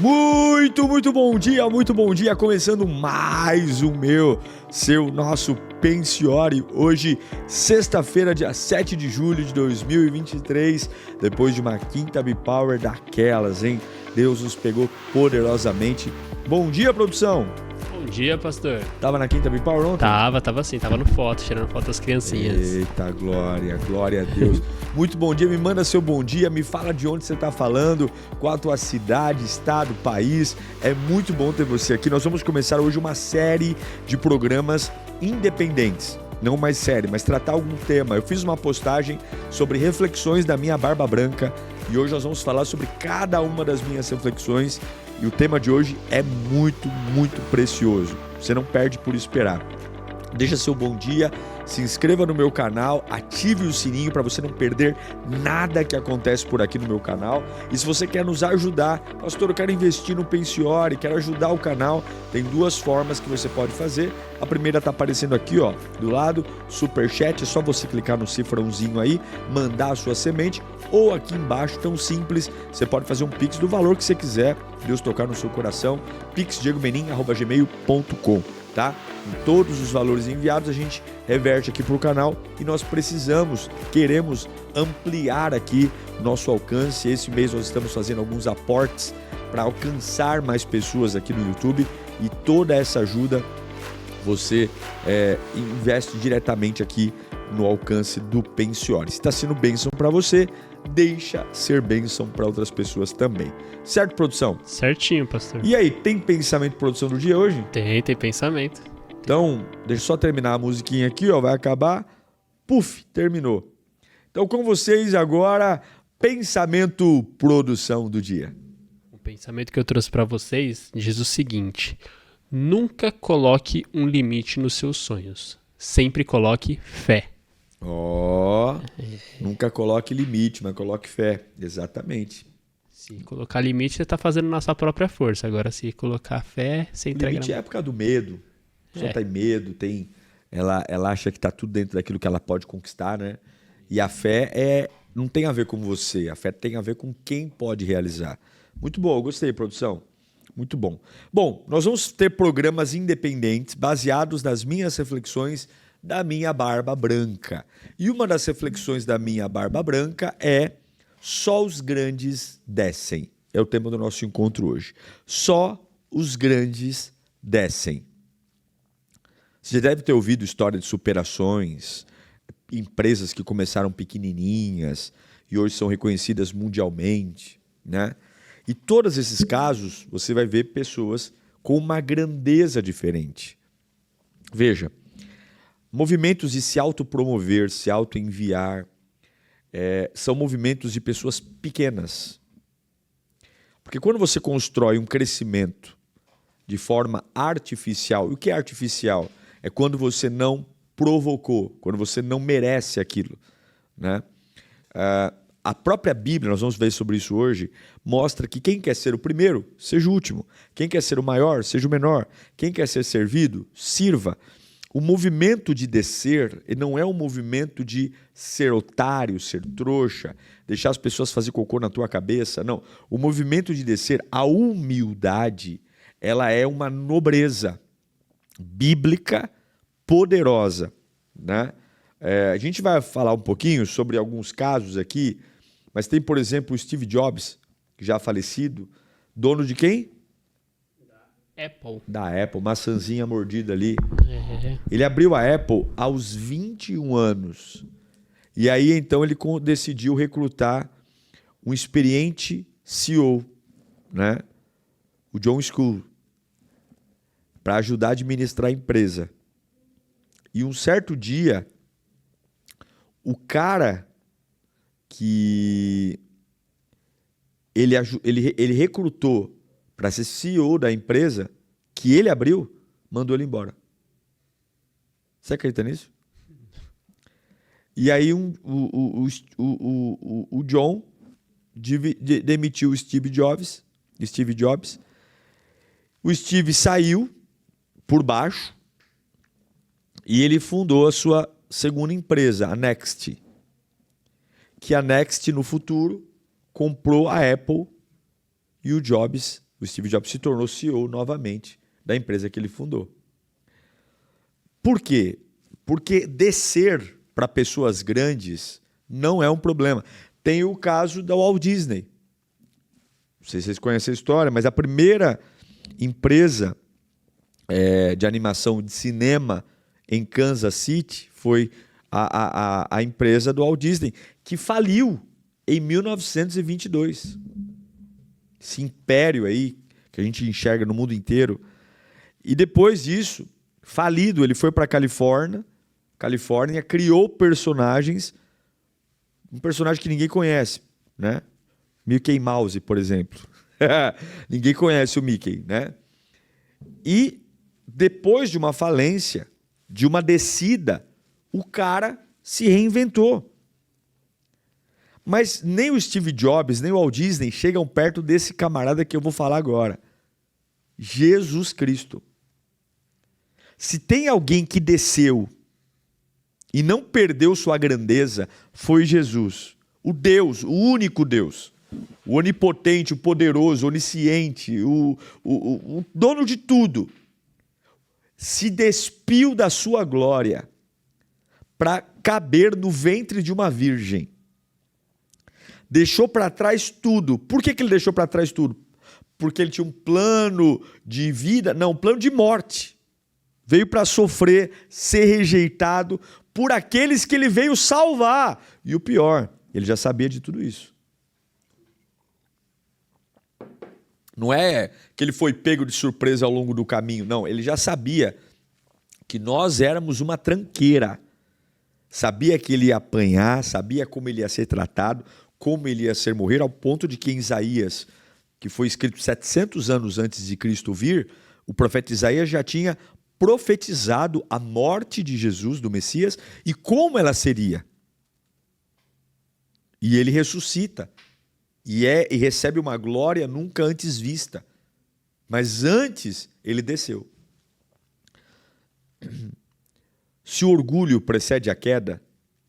Muito bom dia, começando mais o nosso Pensiore, hoje, sexta-feira, dia 7 de julho de 2023, depois de uma quinta B-Power daquelas, hein? Deus nos pegou poderosamente. Bom dia, produção! Bom dia, pastor. Tava na quinta B-Power ontem? Tava sim, tava no foto, tirando foto das criancinhas. Eita, glória a Deus. Muito bom dia, me manda seu bom dia, me fala de onde você tá falando, qual a tua cidade, estado, país. É muito bom ter você aqui. Nós vamos começar hoje uma série de programas independentes. Não mais série, mas tratar algum tema. Eu fiz uma postagem sobre reflexões da minha barba branca e hoje nós vamos falar sobre cada uma das minhas reflexões. E o tema de hoje é muito precioso. Você não perde por esperar. Deixa seu bom dia, se inscreva no meu canal, ative o sininho para você não perder nada que acontece por aqui no meu canal. E se você quer nos ajudar, pastor, eu quero investir no Pensiore, quero ajudar o canal, tem duas formas que você pode fazer. A primeira está aparecendo aqui, ó, do lado, Superchat, é só você clicar no cifrãozinho aí, mandar a sua semente, ou aqui embaixo, tão simples, você pode fazer um Pix do valor que você quiser, Deus tocar no seu coração, pixdiegomenin@gmail.com. Tá? Em todos os valores enviados a gente reverte aqui para o canal e nós queremos ampliar aqui nosso alcance. Esse mês nós estamos fazendo alguns aportes para alcançar mais pessoas aqui no YouTube e toda essa ajuda você investe diretamente aqui no alcance do Pensiore. Se está sendo bênção para você, deixa ser bênção para outras pessoas também. Certo, produção? Certinho, pastor. E aí, tem pensamento de produção do dia hoje? Tem pensamento. Então, deixa eu só terminar a musiquinha aqui, ó, vai acabar. Puf, terminou. Então, com vocês agora, pensamento produção do dia. O pensamento que eu trouxe para vocês diz o seguinte: nunca coloque um limite nos seus sonhos. Sempre coloque fé. Nunca coloque limite, mas coloque fé. Exatamente. Se colocar limite, você está fazendo na sua própria força. Agora, se colocar fé, você entrega. Limite é a época do medo. A pessoa tem medo, ela acha que está tudo dentro daquilo que ela pode conquistar, né? E a fé não tem a ver com você, a fé tem a ver com quem pode realizar. Muito bom, eu gostei, produção. Muito bom. Bom, nós vamos ter programas independentes baseados nas minhas reflexões da minha barba branca. E uma das reflexões da minha barba branca é: só os grandes descem. É o tema do nosso encontro hoje. Só os grandes descem. Você deve ter ouvido história de superações, empresas que começaram pequenininhas e hoje são reconhecidas mundialmente, né? E todos esses casos, você vai ver pessoas com uma grandeza diferente. Veja, movimentos de se autopromover, se autoenviar, são movimentos de pessoas pequenas. Porque quando você constrói um crescimento de forma artificial, e o que é artificial? É quando você não provocou, quando você não merece aquilo, né? A própria Bíblia, nós vamos ver sobre isso hoje, mostra que quem quer ser o primeiro, seja o último. Quem quer ser o maior, seja o menor. Quem quer ser servido, sirva. O movimento de descer não é um movimento de ser otário, ser trouxa, deixar as pessoas fazer cocô na tua cabeça. Não. O movimento de descer, a humildade, ela é uma nobreza bíblica poderosa, né? A gente vai falar um pouquinho sobre alguns casos aqui, mas tem, por exemplo, o Steve Jobs, que já falecido, dono de quem? Apple. Da Apple, maçãzinha mordida ali. Ele abriu a Apple aos 21 anos. E aí, então, ele decidiu recrutar um experiente CEO, né? O John School, para ajudar a administrar a empresa. E um certo dia, o cara que ele recrutou para ser CEO da empresa que ele abriu, mandou ele embora. Você acredita nisso? E aí o John demitiu o Steve Jobs. O Steve saiu por baixo e ele fundou a sua segunda empresa, a Next. Que a Next, no futuro, comprou a Apple e o Jobs o Steve Jobs se tornou CEO novamente da empresa que ele fundou. Por quê? Porque descer para pessoas grandes não é um problema. Tem o caso da Walt Disney. Não sei se vocês conhecem a história, mas a primeira empresa de animação de cinema em Kansas City foi a empresa do Walt Disney, que faliu em 1922. Esse império aí que a gente enxerga no mundo inteiro. E depois disso, falido, ele foi para a Califórnia, criou personagens, um personagem que ninguém conhece, né? Mickey Mouse, por exemplo. Ninguém conhece o Mickey, né? E depois de uma falência, de uma descida, o cara se reinventou. Mas nem o Steve Jobs, nem o Walt Disney chegam perto desse camarada que eu vou falar agora. Jesus Cristo. Se tem alguém que desceu e não perdeu sua grandeza, foi Jesus. O Deus, o único Deus. O onipotente, o poderoso, o onisciente, o dono de tudo. Se despiu da sua glória para caber no ventre de uma virgem. Deixou para trás tudo. Por que ele deixou para trás tudo? Porque ele tinha um plano de vida, não, um plano de morte. Veio para sofrer, ser rejeitado por aqueles que ele veio salvar. E o pior, ele já sabia de tudo isso. Não é que ele foi pego de surpresa ao longo do caminho, não. Ele já sabia que nós éramos uma tranqueira. Sabia que ele ia apanhar, sabia como ele ia ser tratado, como ele ia ser morrer, ao ponto de que em Isaías, que foi escrito 700 anos antes de Cristo vir, o profeta Isaías já tinha profetizado a morte de Jesus, do Messias, e como ela seria. E ele ressuscita. E recebe uma glória nunca antes vista. Mas antes, ele desceu. Se o orgulho precede a queda,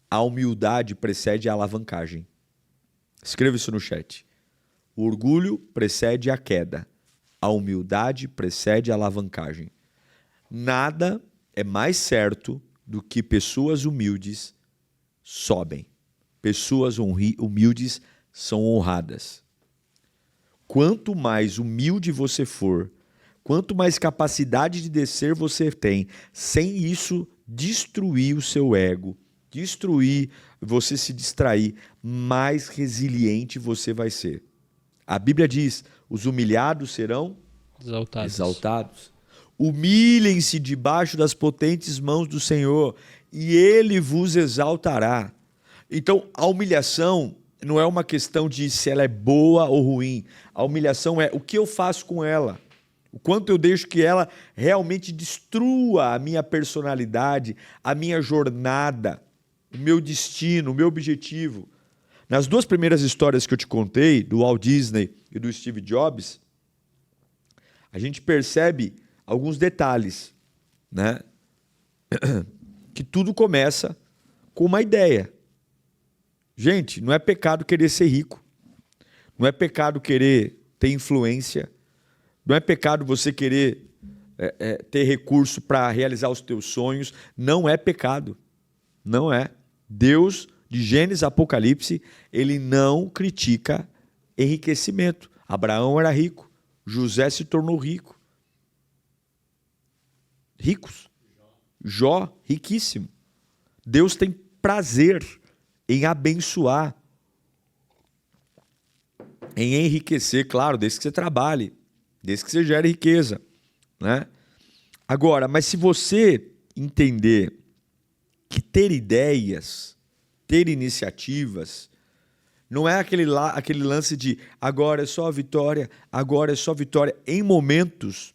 a humildade precede a alavancagem. Escreva isso no chat. O orgulho precede a queda. A humildade precede a alavancagem. Nada é mais certo do que pessoas humildes sobem. Pessoas humildes são honradas. Quanto mais humilde você for, quanto mais capacidade de descer você tem, sem isso destruir o seu ego, você se distrair, mais resiliente você vai ser. A Bíblia diz, os humilhados serão exaltados. Humilhem-se debaixo das potentes mãos do Senhor, e Ele vos exaltará. Então, a humilhação não é uma questão de se ela é boa ou ruim. A humilhação é o que eu faço com ela. O quanto eu deixo que ela realmente destrua a minha personalidade, a minha jornada, o meu destino, o meu objetivo. Nas duas primeiras histórias que eu te contei, do Walt Disney e do Steve Jobs, a gente percebe alguns detalhes, né? Que tudo começa com uma ideia. Gente, não é pecado querer ser rico. Não é pecado querer ter influência. Não é pecado você querer ter recurso para realizar os teus sonhos. Não é pecado. Não é. Deus, de Gênesis a Apocalipse, ele não critica enriquecimento. Abraão era rico. José se tornou rico. Ricos. Jó, riquíssimo. Deus tem prazer em abençoar, em enriquecer, claro, desde que você trabalhe, desde que você gere riqueza, né? Agora, mas se você entender que ter ideias, ter iniciativas, não é aquele lance de agora é só vitória, agora é só vitória. Em momentos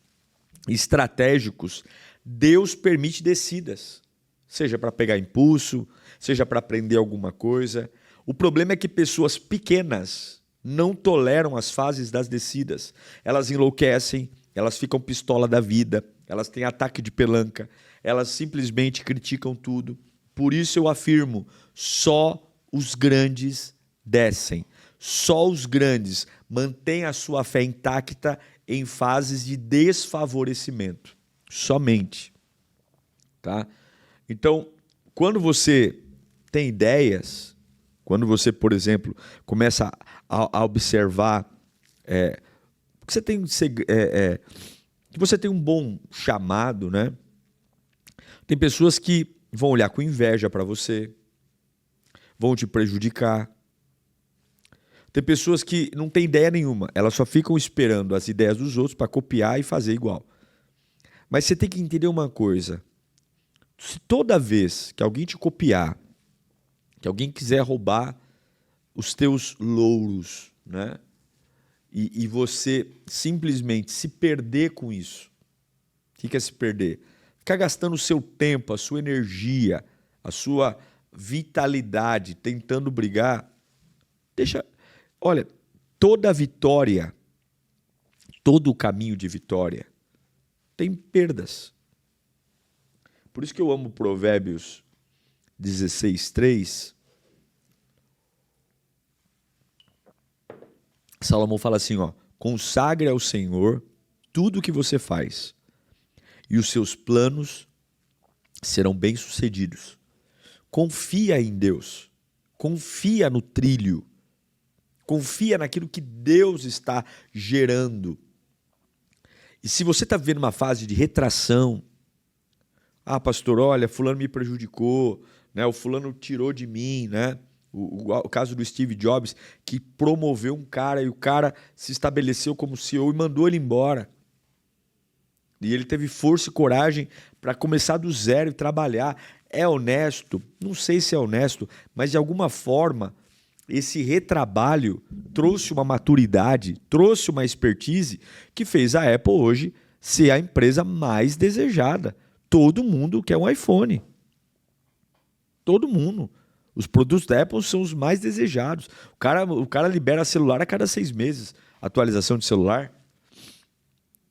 estratégicos, Deus permite descidas, seja para pegar impulso, seja para aprender alguma coisa. O problema é que pessoas pequenas não toleram as fases das descidas. Elas enlouquecem, elas ficam pistola da vida, elas têm ataque de pelanca, elas simplesmente criticam tudo. Por isso eu afirmo, só os grandes descem. Só os grandes mantêm a sua fé intacta em fases de desfavorecimento. Somente. Tá? Então, quando você tem ideias, quando você, por exemplo, começa a observar que você tem um bom chamado, né? Tem pessoas que vão olhar com inveja para você, vão te prejudicar. Tem pessoas que não têm ideia nenhuma, elas só ficam esperando as ideias dos outros para copiar e fazer igual. Mas você tem que entender uma coisa. Se toda vez que alguém te copiar, que alguém quiser roubar os teus louros, né? E você simplesmente se perder com isso. O que é se perder? Ficar gastando o seu tempo, a sua energia, a sua vitalidade, tentando brigar. Olha, toda vitória, todo o caminho de vitória tem perdas. Por isso que eu amo Provérbios 16:3. Salomão fala assim, consagre ao Senhor tudo o que você faz, e os seus planos serão bem-sucedidos. Confia em Deus, confia no trilho, confia naquilo que Deus está gerando. E se você está vivendo uma fase de retração, pastor, olha, fulano me prejudicou, né? O fulano tirou de mim, né? O caso do Steve Jobs, que promoveu um cara e o cara se estabeleceu como CEO e mandou ele embora. E ele teve força e coragem para começar do zero e trabalhar. É honesto? Não sei se é honesto, mas de alguma forma esse retrabalho trouxe uma maturidade, trouxe uma expertise que fez a Apple hoje ser a empresa mais desejada. Todo mundo quer um iPhone. Todo mundo. Os produtos da Apple são os mais desejados. O cara libera celular a cada 6 meses, atualização de celular.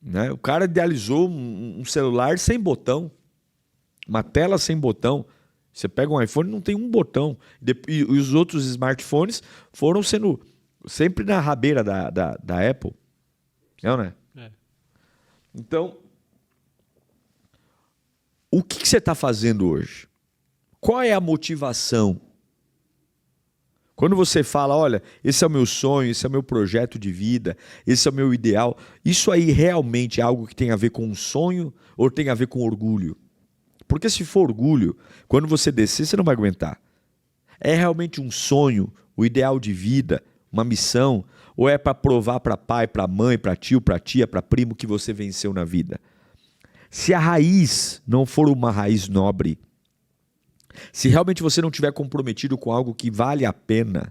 Né? O cara idealizou um celular sem botão, uma tela sem botão. Você pega um iPhone e não tem um botão. E os outros smartphones foram sendo sempre na rabeira da Apple. Não, né? Então, o que você está fazendo hoje? Qual é a motivação? Quando você fala, olha, esse é o meu sonho, esse é o meu projeto de vida, esse é o meu ideal, isso aí realmente é algo que tem a ver com um sonho ou tem a ver com orgulho? Porque se for orgulho, quando você descer, você não vai aguentar. É realmente um sonho, o ideal de vida, uma missão, ou é para provar para pai, para mãe, para tio, para tia, para primo que você venceu na vida? Se a raiz não for uma raiz nobre, se realmente você não estiver comprometido com algo que vale a pena,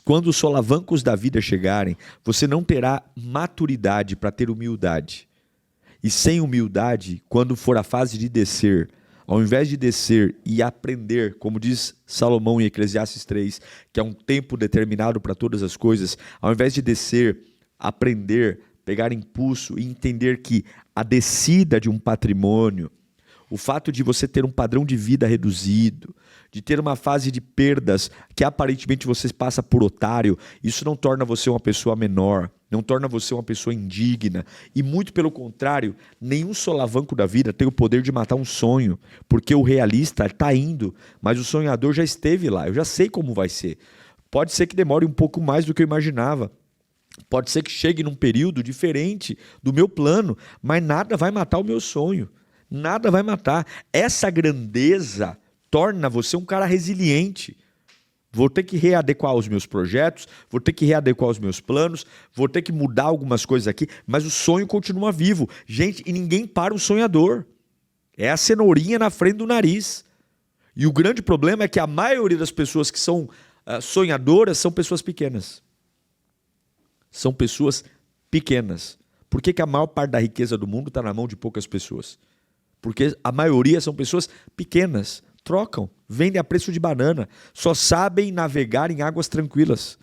quando os solavancos da vida chegarem, você não terá maturidade para ter humildade. E sem humildade, quando for a fase de descer, ao invés de descer e aprender, como diz Salomão em Eclesiastes 3, que é um tempo determinado para todas as coisas, ao invés de descer, aprender, pegar impulso e entender que a descida de um patrimônio, o fato de você ter um padrão de vida reduzido, de ter uma fase de perdas que aparentemente você passa por otário, isso não torna você uma pessoa menor, não torna você uma pessoa indigna. E muito pelo contrário, nenhum solavanco da vida tem o poder de matar um sonho, porque o realista está indo, mas o sonhador já esteve lá, eu já sei como vai ser. Pode ser que demore um pouco mais do que eu imaginava. Pode ser que chegue num período diferente do meu plano, mas nada vai matar o meu sonho. Nada vai matar. Essa grandeza torna você um cara resiliente. Vou ter que readequar os meus projetos, vou ter que readequar os meus planos, vou ter que mudar algumas coisas aqui, mas o sonho continua vivo. Gente, e ninguém para o sonhador. É a cenourinha na frente do nariz. E o grande problema é que a maioria das pessoas que são sonhadoras são pessoas pequenas. São pessoas pequenas. Por que a maior parte da riqueza do mundo está na mão de poucas pessoas? Porque a maioria são pessoas pequenas, trocam, vendem a preço de banana, só sabem navegar em águas tranquilas.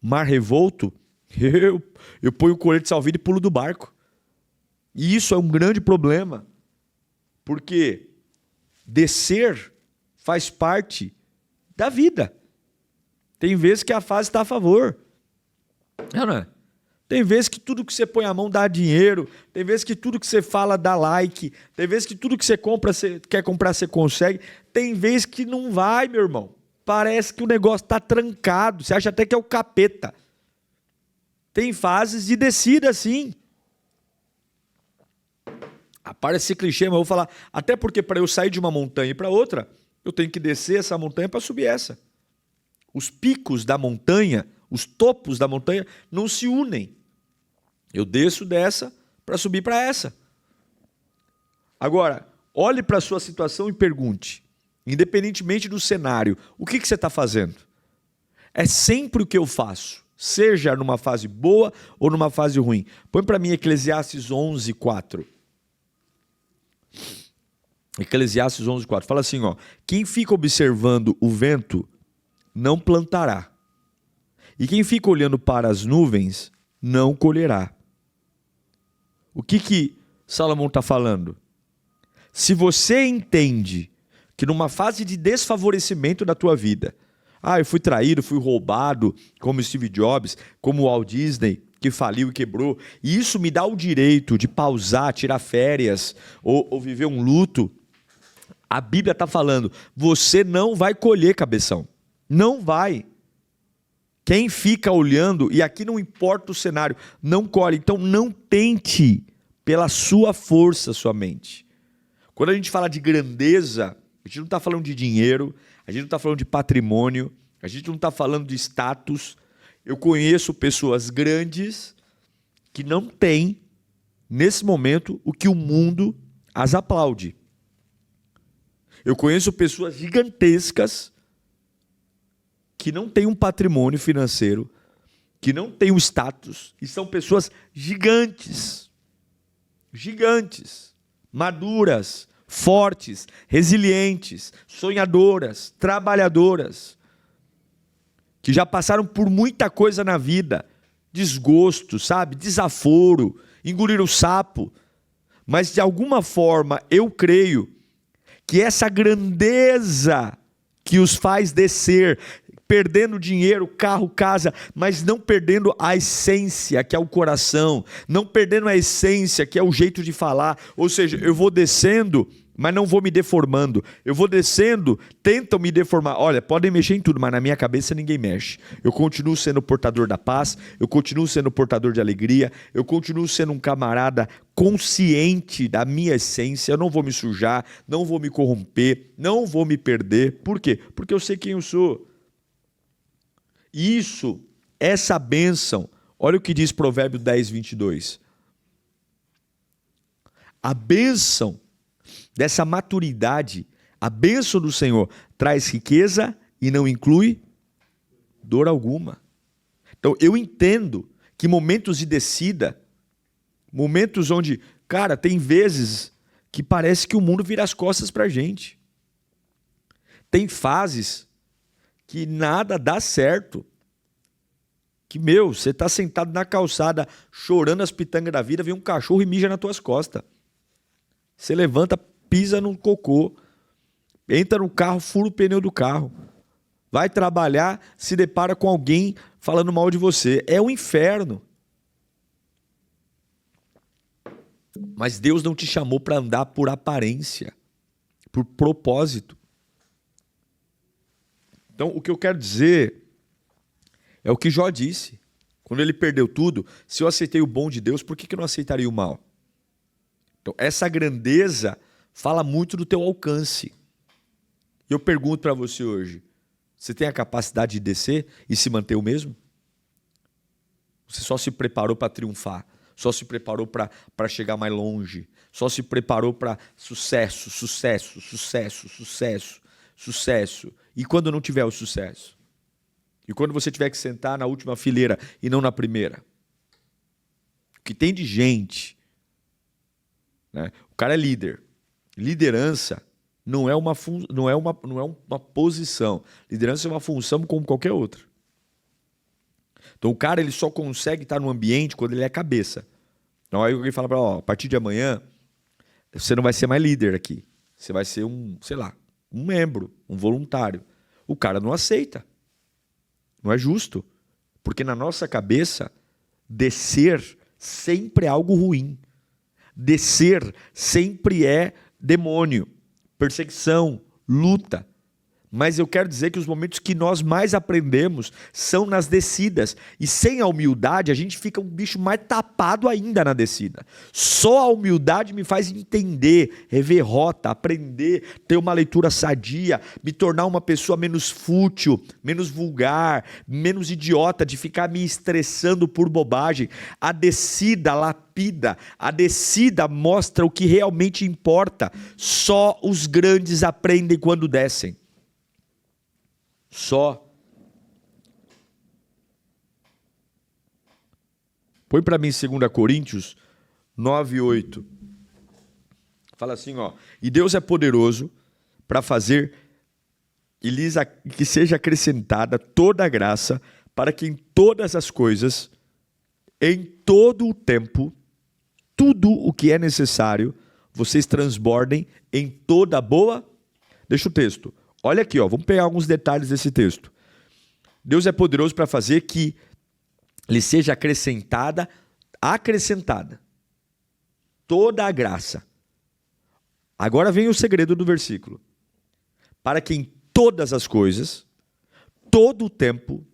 Mar revolto, eu ponho o colete salva-vida e pulo do barco. E isso é um grande problema, porque descer faz parte da vida. Tem vezes que a fase está a favor. Não é? Tem vezes que tudo que você põe a mão dá dinheiro. Tem vezes que tudo que você fala dá like. Tem vezes que tudo que você compra, você quer comprar, você consegue. Tem vezes que não vai, meu irmão. Parece que o negócio está trancado. Você acha até que é o capeta. Tem fases de descida, sim. Parece clichê, mas eu vou falar. Até porque para eu sair de uma montanha e para outra, eu tenho que descer essa montanha para subir essa. Os picos da montanha, os topos da montanha não se unem. Eu desço dessa para subir para essa. Agora, olhe para a sua situação e pergunte, independentemente do cenário, o que você está fazendo? É sempre o que eu faço, seja numa fase boa ou numa fase ruim. Põe para mim Eclesiastes 11:4. Eclesiastes 11:4. Fala assim, ó: quem fica observando o vento não plantará, e quem fica olhando para as nuvens não colherá. O que Salomão está falando? Se você entende que numa fase de desfavorecimento da tua vida, eu fui traído, fui roubado, como Steve Jobs, como Walt Disney, que faliu e quebrou, e isso me dá o direito de pausar, tirar férias, ou viver um luto, a Bíblia está falando, você não vai colher, cabeção. Não vai. Quem fica olhando, e aqui não importa o cenário, não colhe. Então não tente pela sua força somente. Quando a gente fala de grandeza, a gente não está falando de dinheiro, a gente não está falando de patrimônio, a gente não está falando de status. Eu conheço pessoas grandes que não têm, nesse momento, o que o mundo as aplaude. Eu conheço pessoas gigantescas que não têm um patrimônio financeiro, que não têm um status, e são pessoas gigantes, maduras, fortes, resilientes, sonhadoras, trabalhadoras, que já passaram por muita coisa na vida, desgosto, sabe, desaforo, engoliram o sapo, mas de alguma forma eu creio que essa grandeza que os faz descer, perdendo dinheiro, carro, casa, mas não perdendo a essência, que é o coração, não perdendo a essência, que é o jeito de falar, ou seja, eu vou descendo, mas não vou me deformando, eu vou descendo, tentam me deformar, olha, podem mexer em tudo, mas na minha cabeça ninguém mexe, eu continuo sendo portador da paz, eu continuo sendo portador de alegria, eu continuo sendo um camarada consciente da minha essência, eu não vou me sujar, não vou me corromper, não vou me perder, por quê? Porque eu sei quem eu sou. Isso, essa bênção, olha o que diz Provérbio 10:22. A bênção dessa maturidade, a bênção do Senhor traz riqueza e não inclui dor alguma. Então eu entendo que momentos de descida, momentos onde, cara, tem vezes que parece que o mundo vira as costas pra gente. Tem fases que nada dá certo. Que, você tá sentado na calçada, chorando as pitangas da vida, vem um cachorro e mija nas tuas costas. Você levanta, pisa no cocô, entra no carro, fura o pneu do carro. Vai trabalhar, se depara com alguém falando mal de você. É um inferno. Mas Deus não te chamou para andar por aparência, por propósito. Então, o que eu quero dizer é o que Jó disse. Quando ele perdeu tudo, se eu aceitei o bom de Deus, por que eu não aceitaria o mal? Então, essa grandeza fala muito do teu alcance. E eu pergunto para você hoje, você tem a capacidade de descer e se manter o mesmo? Você só se preparou para triunfar, só se preparou para chegar mais longe, só se preparou para sucesso. E quando não tiver o sucesso? E quando você tiver que sentar na última fileira e não na primeira? O que tem de gente, né? O cara é líder. Liderança não é uma posição. Liderança é uma função como qualquer outra. Então o cara ele só consegue estar no ambiente quando ele é cabeça. Então aí alguém fala para ele, a partir de amanhã você não vai ser mais líder aqui. Você vai ser um membro, um voluntário. O cara não aceita. Não é justo. Porque na nossa cabeça, descer sempre é algo ruim. Descer sempre é demônio, perseguição, luta. Mas eu quero dizer que os momentos que nós mais aprendemos são nas descidas. E sem a humildade, a gente fica um bicho mais tapado ainda na descida. Só a humildade me faz entender, rever rota, aprender, ter uma leitura sadia, me tornar uma pessoa menos fútil, menos vulgar, menos idiota, de ficar me estressando por bobagem. A descida lapida, a descida mostra o que realmente importa. Só os grandes aprendem quando descem. Só. Põe para mim 2 Coríntios 9:8. Fala assim, ó. E Deus é poderoso para fazer que seja acrescentada toda a graça, para que em todas as coisas, em todo o tempo, tudo o que é necessário, vocês transbordem em toda boa. Deixa o texto. Olha aqui, ó, vamos pegar alguns detalhes desse texto. Deus é poderoso para fazer que lhe seja acrescentada toda a graça. Agora vem o segredo do versículo. Para que em todas as coisas, todo o tempo,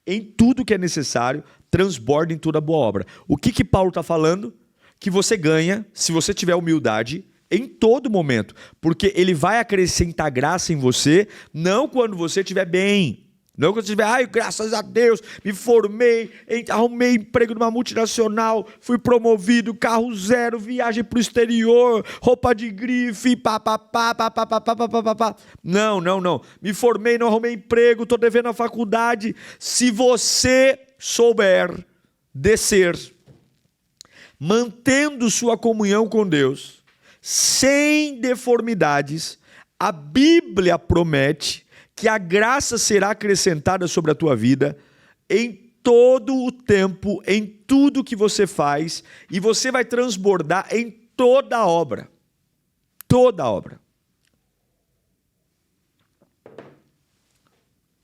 em tudo que é necessário, transborde em toda boa obra. O que Paulo está falando? Que você ganha, se você tiver humildade, em todo momento, porque ele vai acrescentar graça em você, não quando você estiver bem, não quando você estiver, ai, graças a Deus, me formei, arrumei emprego numa multinacional, fui promovido, carro zero, viagem para o exterior, roupa de grife, papapá. Não, me formei, não arrumei emprego, estou devendo a faculdade. Se você souber descer, mantendo sua comunhão com Deus, sem deformidades, a Bíblia promete que a graça será acrescentada sobre a tua vida em todo o tempo, em tudo que você faz, e você vai transbordar em toda a obra. Toda a obra.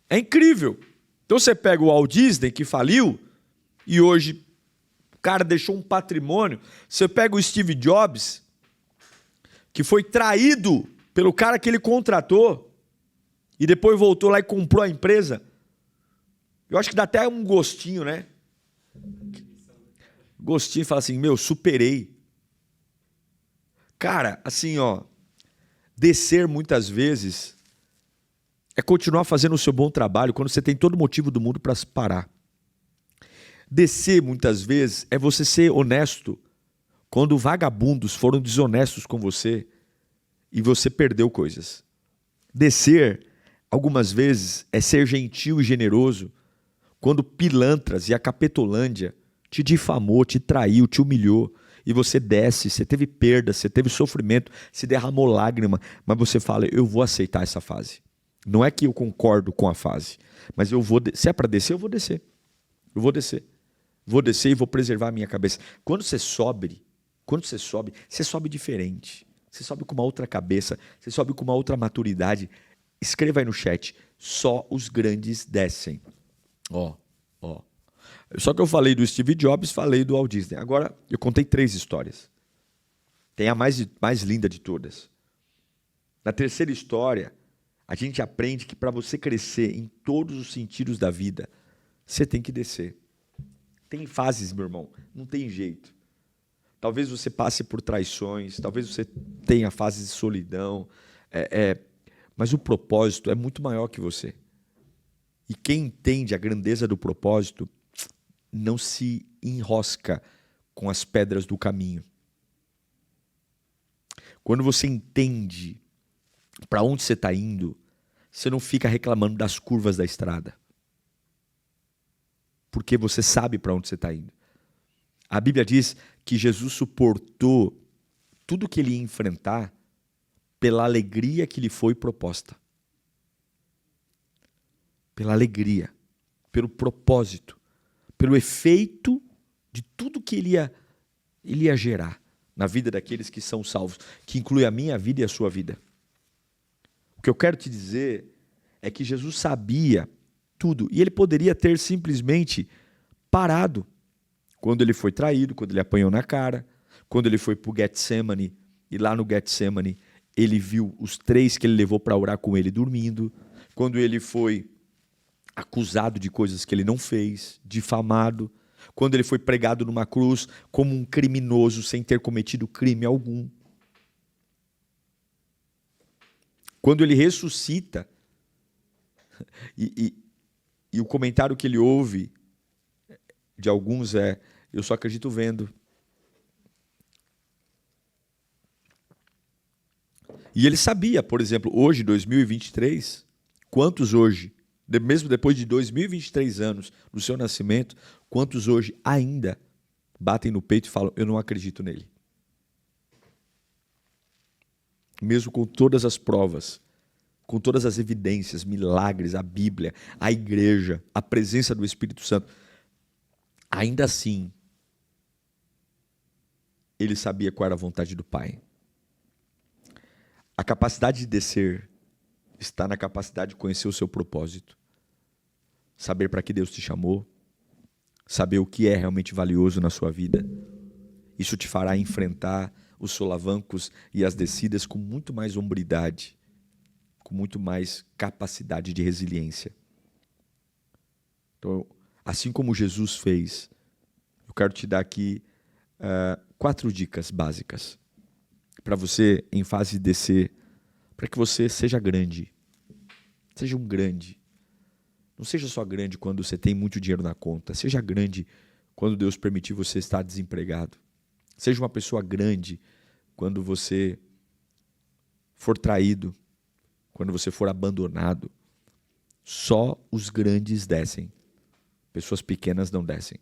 É incrível. Então você pega o Walt Disney, que faliu, e hoje o cara deixou um patrimônio. Você pega o Steve Jobs, que foi traído pelo cara que ele contratou e depois voltou lá e comprou a empresa. Eu acho que dá até um gostinho, né? Gostinho, fala assim, meu, superei. Cara, assim, ó, descer muitas vezes é continuar fazendo o seu bom trabalho quando você tem todo motivo do mundo para se parar. Descer muitas vezes é você ser honesto quando vagabundos foram desonestos com você e você perdeu coisas. Descer, algumas vezes, é ser gentil e generoso quando pilantras e a Capetolândia te difamou, te traiu, te humilhou, e você desce, você teve perda, você teve sofrimento, se derramou lágrima, mas você fala, eu vou aceitar essa fase. Não é que eu concordo com a fase, mas eu vou, se é para descer, eu vou descer. Eu vou descer. Vou descer e vou preservar a minha cabeça. Quando você sobe diferente. Você sobe com uma outra cabeça, você sobe com uma outra maturidade. Escreva aí no chat, só os grandes descem. Ó. Só que eu falei do Steve Jobs, falei do Walt Disney. Agora, eu contei 3 histórias. Tem a mais linda de todas. Na terceira história, a gente aprende que para você crescer em todos os sentidos da vida, você tem que descer. Tem fases, meu irmão, não tem jeito. Talvez você passe por traições, talvez você tenha fases de solidão, mas o propósito é muito maior que você. E quem entende a grandeza do propósito não se enrosca com as pedras do caminho. Quando você entende para onde você está indo, você não fica reclamando das curvas da estrada. Porque você sabe para onde você está indo. A Bíblia diz que Jesus suportou tudo que ele ia enfrentar pela alegria que lhe foi proposta. Pela alegria, pelo propósito, pelo efeito de tudo que ele ia gerar na vida daqueles que são salvos, que inclui a minha vida e a sua vida. O que eu quero te dizer é que Jesus sabia tudo. E ele poderia ter simplesmente parado quando ele foi traído, quando ele apanhou na cara, quando ele foi para o Getsemane, e lá no Getsemane ele viu os 3 que ele levou para orar com ele dormindo, quando ele foi acusado de coisas que ele não fez, difamado, quando ele foi pregado numa cruz como um criminoso sem ter cometido crime algum. Quando ele ressuscita, e o comentário que ele ouve de alguns é: eu só acredito vendo. E ele sabia, por exemplo, hoje, 2023, quantos hoje, mesmo depois de 2023 anos do seu nascimento, quantos hoje ainda batem no peito e falam: eu não acredito nele. Mesmo com todas as provas, com todas as evidências, milagres, a Bíblia, a igreja, a presença do Espírito Santo, ainda assim, ele sabia qual era a vontade do Pai. A capacidade de descer está na capacidade de conhecer o seu propósito, saber para que Deus te chamou, saber o que é realmente valioso na sua vida. Isso te fará enfrentar os solavancos e as descidas com muito mais hombridade, com muito mais capacidade de resiliência. Então, assim como Jesus fez, eu quero te dar aqui 4 dicas básicas para você, em fase de descer, para que você seja grande. Seja um grande. Não seja só grande quando você tem muito dinheiro na conta. Seja grande quando Deus permitir você estar desempregado. Seja uma pessoa grande quando você for traído, quando você for abandonado. Só os grandes descem. Pessoas pequenas não descem.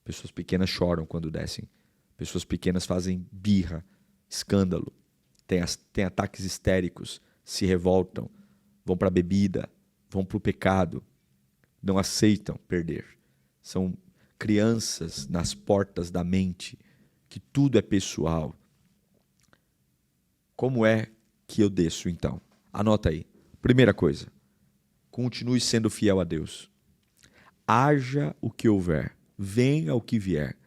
Pessoas pequenas choram quando descem. Pessoas pequenas fazem birra, escândalo, têm ataques histéricos, se revoltam, vão para a bebida, vão para o pecado, não aceitam perder. São crianças nas portas da mente, que tudo é pessoal. Como é que eu desço, então? Anota aí. Primeira coisa, continue sendo fiel a Deus. Haja o que houver, venha o que vier,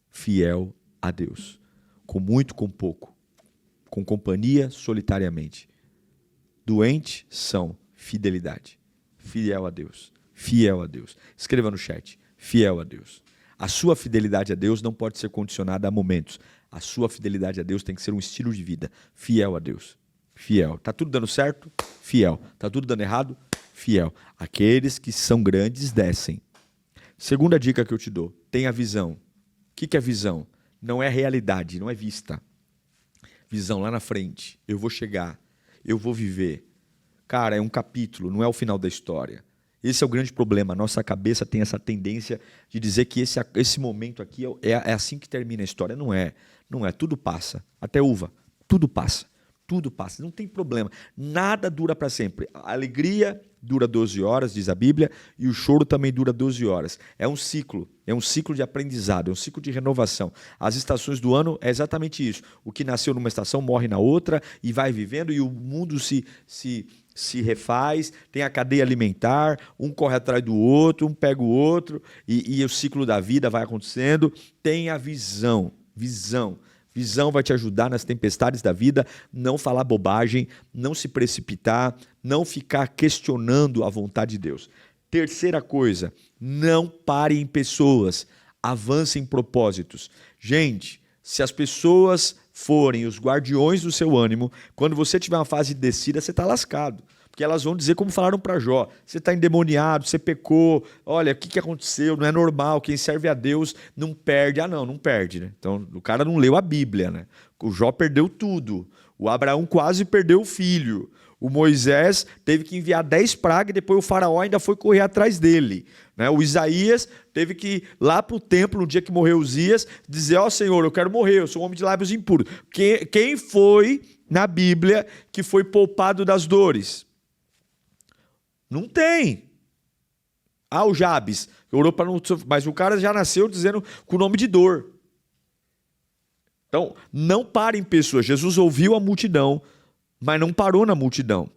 fiel a Deus. Com muito, com pouco. Com companhia, solitariamente. Doente, são fidelidade. Fiel a Deus. Fiel a Deus. Escreva no chat. Fiel a Deus. A sua fidelidade a Deus não pode ser condicionada a momentos. A sua fidelidade a Deus tem que ser um estilo de vida. Fiel a Deus. Fiel. Tá tudo dando certo? Fiel. Tá tudo dando errado? Fiel. Aqueles que são grandes descem. Segunda dica que eu te dou. Tenha visão. O que é visão? Não é realidade, não é vista. Visão lá na frente. Eu vou chegar. Eu vou viver. Cara, é um capítulo, não é o final da história. Esse é o grande problema. A nossa cabeça tem essa tendência de dizer que esse momento aqui é assim que termina a história. Não é. Não é. Tudo passa. Até uva. Tudo passa. Tudo passa. Não tem problema. Nada dura para sempre. A alegria dura 12 horas, diz a Bíblia, e o choro também dura 12 horas. É um ciclo. É um ciclo de aprendizado. É um ciclo de renovação. As estações do ano é exatamente isso. O que nasceu numa estação morre na outra e vai vivendo, e o mundo se refaz, tem a cadeia alimentar, um corre atrás do outro, um pega o outro, e o ciclo da vida vai acontecendo. Tenha visão. Visão. Visão vai te ajudar nas tempestades da vida, não falar bobagem, não se precipitar, não ficar questionando a vontade de Deus. Terceira coisa, não pare em pessoas, avance em propósitos. Gente, se as pessoas forem os guardiões do seu ânimo, quando você tiver uma fase de descida, você está lascado. Porque elas vão dizer como falaram para Jó: você está endemoniado, você pecou, olha, o que aconteceu, não é normal, quem serve a Deus não perde. Ah não perde, né? Então o cara não leu a Bíblia, né? O Jó perdeu tudo, o Abraão quase perdeu o filho, o Moisés teve que enviar 10 pragas e depois o faraó ainda foi correr atrás dele, né? O Isaías teve que ir lá para o templo no dia que morreu Uzias, dizer: ó Senhor, eu quero morrer, eu sou um homem de lábios impuros. Quem foi na Bíblia que foi poupado das dores? Não tem. Ah, o Jabes orou para não... Mas o cara já nasceu dizendo com o nome de dor. Então, não parem pessoas. Jesus ouviu a multidão, mas não parou na multidão.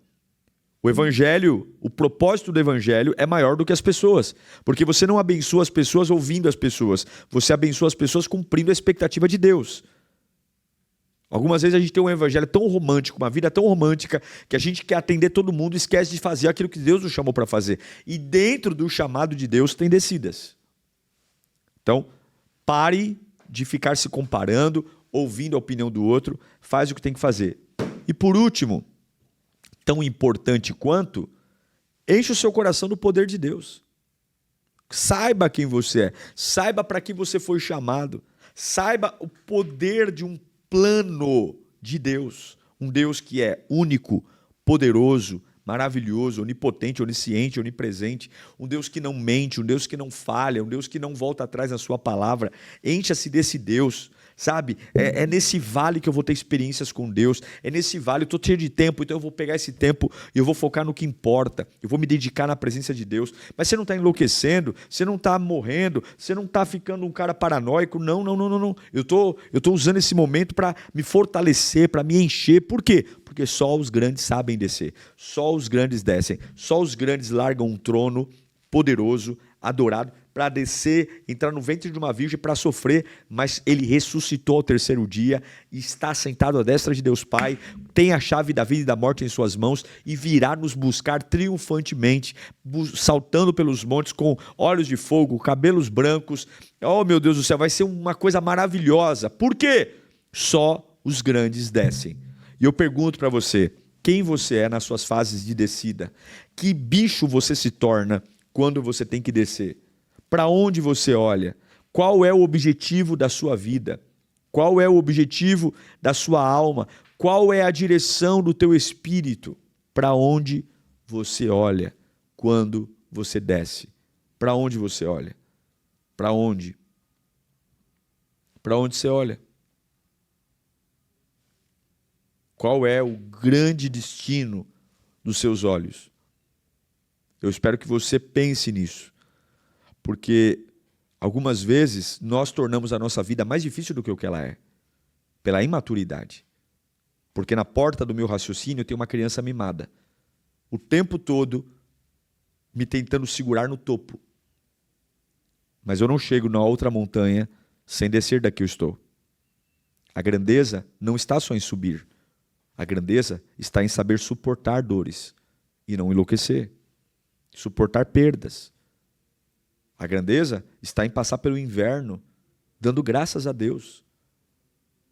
O evangelho, o propósito do evangelho é maior do que as pessoas. Porque você não abençoa as pessoas ouvindo as pessoas. Você abençoa as pessoas cumprindo a expectativa de Deus. Algumas vezes a gente tem um evangelho tão romântico, uma vida tão romântica, que a gente quer atender todo mundo e esquece de fazer aquilo que Deus nos chamou para fazer. E dentro do chamado de Deus tem descidas. Então, pare de ficar se comparando, ouvindo a opinião do outro, faz o que tem que fazer. E por último, tão importante quanto, enche o seu coração do poder de Deus. Saiba quem você é, saiba para que você foi chamado, saiba o poder de um plano de Deus, um Deus que é único, poderoso, maravilhoso, onipotente, onisciente, onipresente, um Deus que não mente, um Deus que não falha, um Deus que não volta atrás na sua palavra. Encha-se desse Deus, sabe? É nesse vale que eu vou ter experiências com Deus, é nesse vale, eu estou cheio de tempo, então eu vou pegar esse tempo e eu vou focar no que importa, eu vou me dedicar na presença de Deus. Mas você não está enlouquecendo, você não está morrendo, você não está ficando um cara paranoico, não. Eu tô usando esse momento para me fortalecer, para me encher. Por quê? Porque só os grandes sabem descer, só os grandes descem, só os grandes largam um trono poderoso, adorado, para descer, entrar no ventre de uma virgem para sofrer, mas ele ressuscitou ao terceiro dia, está sentado à destra de Deus Pai, tem a chave da vida e da morte em suas mãos e virá nos buscar triunfantemente, saltando pelos montes com olhos de fogo, cabelos brancos. Oh, meu Deus do céu, vai ser uma coisa maravilhosa. Por quê? Só os grandes descem. E eu pergunto para você, quem você é nas suas fases de descida? Que bicho você se torna quando você tem que descer? Para onde você olha? Qual é o objetivo da sua vida? Qual é o objetivo da sua alma? Qual é a direção do teu espírito? Para onde você olha quando você desce? Para onde você olha? Para onde? Para onde você olha? Qual é o grande destino dos seus olhos? Eu espero que você pense nisso. Porque algumas vezes nós tornamos a nossa vida mais difícil do que o que ela é, pela imaturidade. Porque na porta do meu raciocínio tem uma criança mimada, o tempo todo me tentando segurar no topo. Mas eu não chego na outra montanha sem descer daqui eu estou. A grandeza não está só em subir, a grandeza está em saber suportar dores e não enlouquecer, suportar perdas. A grandeza está em passar pelo inverno, dando graças a Deus.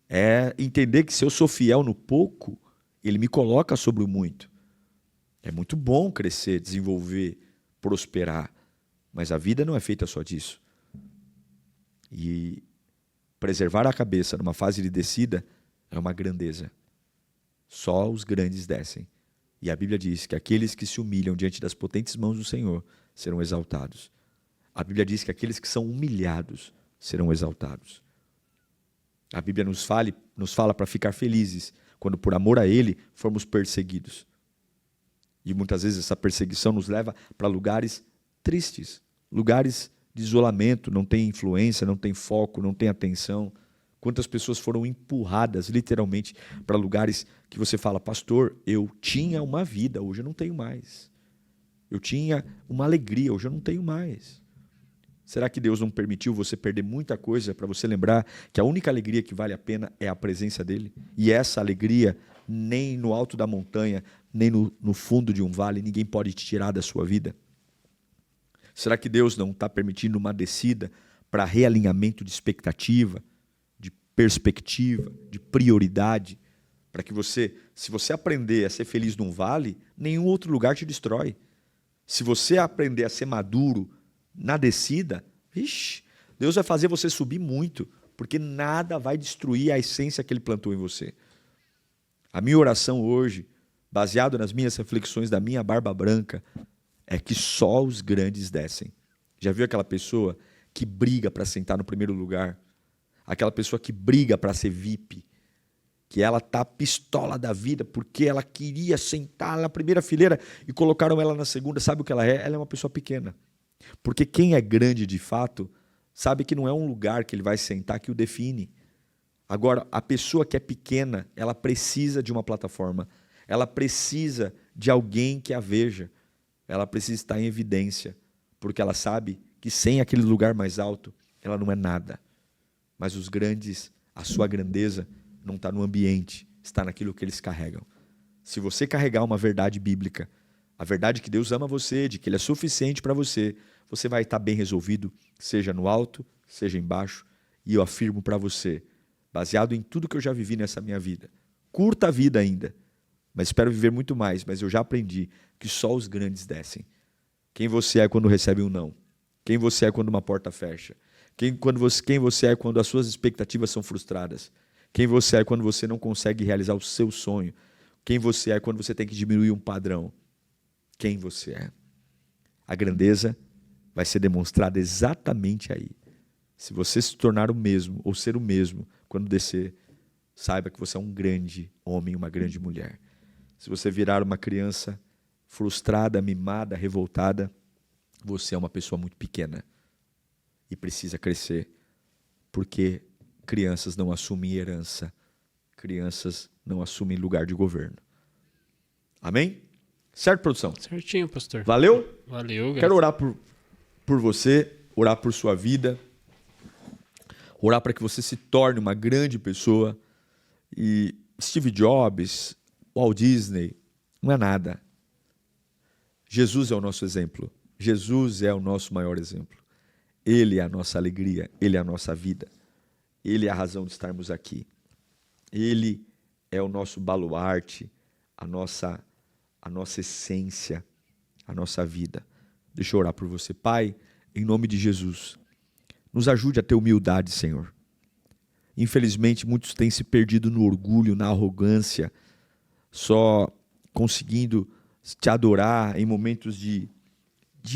É entender que se eu sou fiel no pouco, Ele me coloca sobre o muito. É muito bom crescer, desenvolver, prosperar, mas a vida não é feita só disso. E preservar a cabeça numa fase de descida é uma grandeza. Só os grandes descem. E a Bíblia diz que aqueles que se humilham diante das potentes mãos do Senhor serão exaltados. A Bíblia diz que aqueles que são humilhados serão exaltados. A Bíblia nos fala para ficar felizes quando por amor a Ele formos perseguidos. E muitas vezes essa perseguição nos leva para lugares tristes, lugares de isolamento, não tem influência, não tem foco, não tem atenção. Quantas pessoas foram empurradas literalmente para lugares que você fala, pastor, eu tinha uma vida, hoje eu não tenho mais. Eu tinha uma alegria, hoje eu não tenho mais. Será que Deus não permitiu você perder muita coisa para você lembrar que a única alegria que vale a pena é a presença dEle? E essa alegria, nem no alto da montanha, nem no fundo de um vale, ninguém pode te tirar da sua vida? Será que Deus não está permitindo uma descida para realinhamento de expectativa, de perspectiva, de prioridade? Para que você, se você aprender a ser feliz num vale, nenhum outro lugar te destrói. Se você aprender a ser maduro na descida, Deus vai fazer você subir muito, porque nada vai destruir a essência que Ele plantou em você. A minha oração hoje, baseado nas minhas reflexões da minha barba branca, é que só os grandes descem. Já viu aquela pessoa que briga para sentar no primeiro lugar? Aquela pessoa que briga para ser VIP, que ela tá pistola da vida porque ela queria sentar na primeira fileira e colocaram ela na segunda. Sabe o que ela é? Ela é uma pessoa pequena. Porque quem é grande de fato sabe que não é um lugar que ele vai sentar que o define. Agora, a pessoa que é pequena, ela precisa de uma plataforma, Ela precisa de alguém que a veja. Ela precisa estar em evidência, porque ela sabe que sem aquele lugar mais alto, ela não é nada. Mas os grandes, a sua grandeza não está no ambiente, está naquilo que eles carregam. Se você carregar uma verdade bíblica, a verdade que Deus ama você, de que Ele é suficiente para você, você vai estar bem resolvido, seja no alto, seja embaixo. E eu afirmo para você, baseado em tudo que eu já vivi nessa minha vida, curta a vida ainda, mas espero viver muito mais, mas eu já aprendi que só os grandes descem. Quem você é quando recebe um não? Quem você é quando uma porta fecha? Quem você é quando as suas expectativas são frustradas? Quem você é quando você não consegue realizar o seu sonho? Quem você é quando você tem que diminuir um padrão? Quem você é? A grandeza vai ser demonstrada exatamente aí. Se você se tornar o mesmo, ou ser o mesmo, quando descer, saiba que você é um grande homem, uma grande mulher. Se você virar uma criança frustrada, mimada, revoltada, você é uma pessoa muito pequena e precisa crescer, porque crianças não assumem herança, crianças não assumem lugar de governo. Amém? Certo, produção? Certinho, pastor. Valeu? Valeu, Quero orar por você, orar por sua vida, orar para que você se torne uma grande pessoa. E Steve Jobs, Walt Disney, não é nada. Jesus é o nosso exemplo. Jesus é o nosso maior exemplo. Ele é a nossa alegria, Ele é a nossa vida. Ele é a razão de estarmos aqui. Ele é o nosso baluarte, a nossa essência, a nossa vida. Deixa eu orar por você. Pai, em nome de Jesus, nos ajude a ter humildade, Senhor. Infelizmente, muitos têm se perdido no orgulho, na arrogância, só conseguindo te adorar em momentos de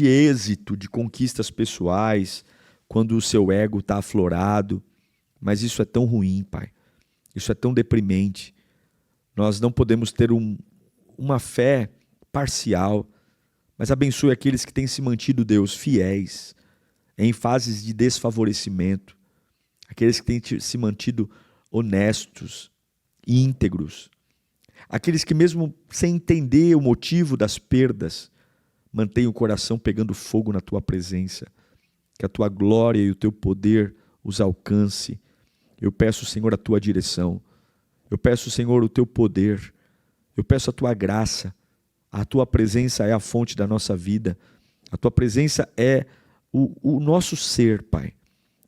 êxito, de conquistas pessoais, quando o seu ego está aflorado. Mas isso é tão ruim, Pai. Isso é tão deprimente. Nós não podemos ter uma fé parcial, mas abençoe aqueles que têm se mantido, Deus, fiéis, em fases de desfavorecimento, aqueles que têm se mantido honestos, íntegros, aqueles que mesmo sem entender o motivo das perdas, mantêm o coração pegando fogo na Tua presença, que a Tua glória e o Teu poder os alcance. Eu peço, Senhor, a Tua direção, eu peço, Senhor, o Teu poder, eu peço a Tua graça. A Tua presença é a fonte da nossa vida, a Tua presença é o nosso ser, Pai,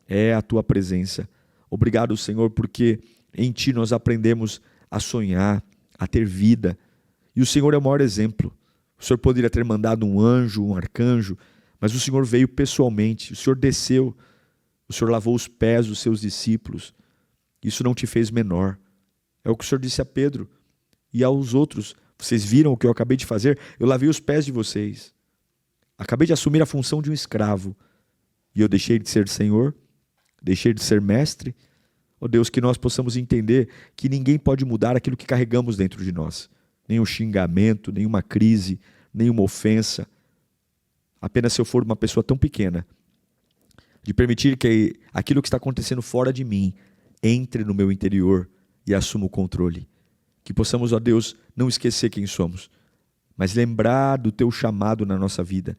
é a Tua presença. Obrigado, Senhor, porque em Ti nós aprendemos a sonhar, a ter vida, e o Senhor é o maior exemplo. O Senhor poderia ter mandado um anjo, um arcanjo, mas o Senhor veio pessoalmente, o Senhor desceu, o Senhor lavou os pés dos seus discípulos. Isso não te fez menor. É o que o Senhor disse a Pedro e aos outros. Vocês viram o que eu acabei de fazer? Eu lavei os pés de vocês. Acabei de assumir a função de um escravo. E eu deixei de ser Senhor? Deixei de ser mestre? Ó Deus, que nós possamos entender que ninguém pode mudar aquilo que carregamos dentro de nós. Nenhum xingamento, nenhuma crise, nenhuma ofensa. Apenas se eu for uma pessoa tão pequena, de permitir que aquilo que está acontecendo fora de mim entre no meu interior e assuma o controle. Que possamos, ó Deus, não esquecer quem somos, mas lembrar do Teu chamado na nossa vida.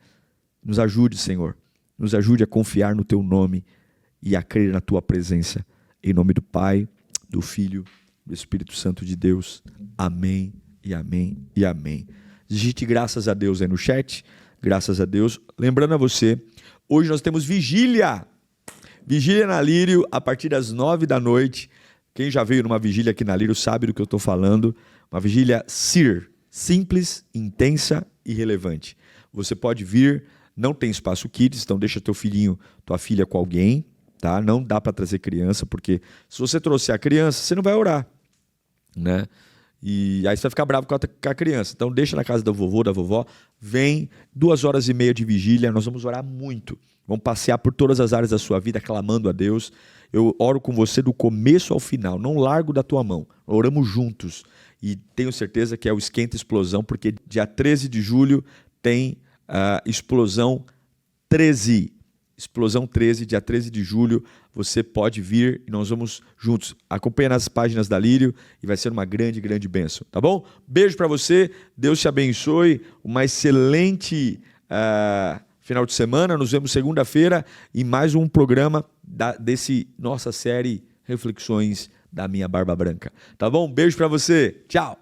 Nos ajude, Senhor, nos ajude a confiar no Teu nome e a crer na Tua presença. Em nome do Pai, do Filho, do Espírito Santo de Deus. Amém, e amém, e amém. Digite graças a Deus aí no chat, graças a Deus. Lembrando a você, hoje nós temos vigília. Vigília na Lírio, a partir das 9 da noite. Quem já veio numa vigília aqui na Lírio sabe do que eu estou falando. Uma vigília SIR, simples, intensa e relevante. Você pode vir, não tem espaço kids, então deixa teu filhinho, tua filha com alguém, tá? Não dá para trazer criança, porque se você trouxer a criança, você não vai orar, né? E aí você vai ficar bravo com a criança. Então deixa na casa do vovô, da vovó, vem 2h30 de vigília, nós vamos orar muito. Vamos passear por todas as áreas da sua vida, clamando a Deus. Eu oro com você do começo ao final, não largo da tua mão. Oramos juntos. E tenho certeza que é o Esquenta Explosão, porque dia 13 de julho tem a Explosão 13. Explosão 13, dia 13 de julho, você pode vir e nós vamos juntos. Acompanhe nas páginas da Lírio e vai ser uma grande, grande bênção, tá bom? Beijo para você, Deus te abençoe, uma excelente final de semana. Nos vemos segunda-feira em mais um programa desse nossa série Reflexões da Minha Barba Branca, tá bom? Beijo para você, tchau!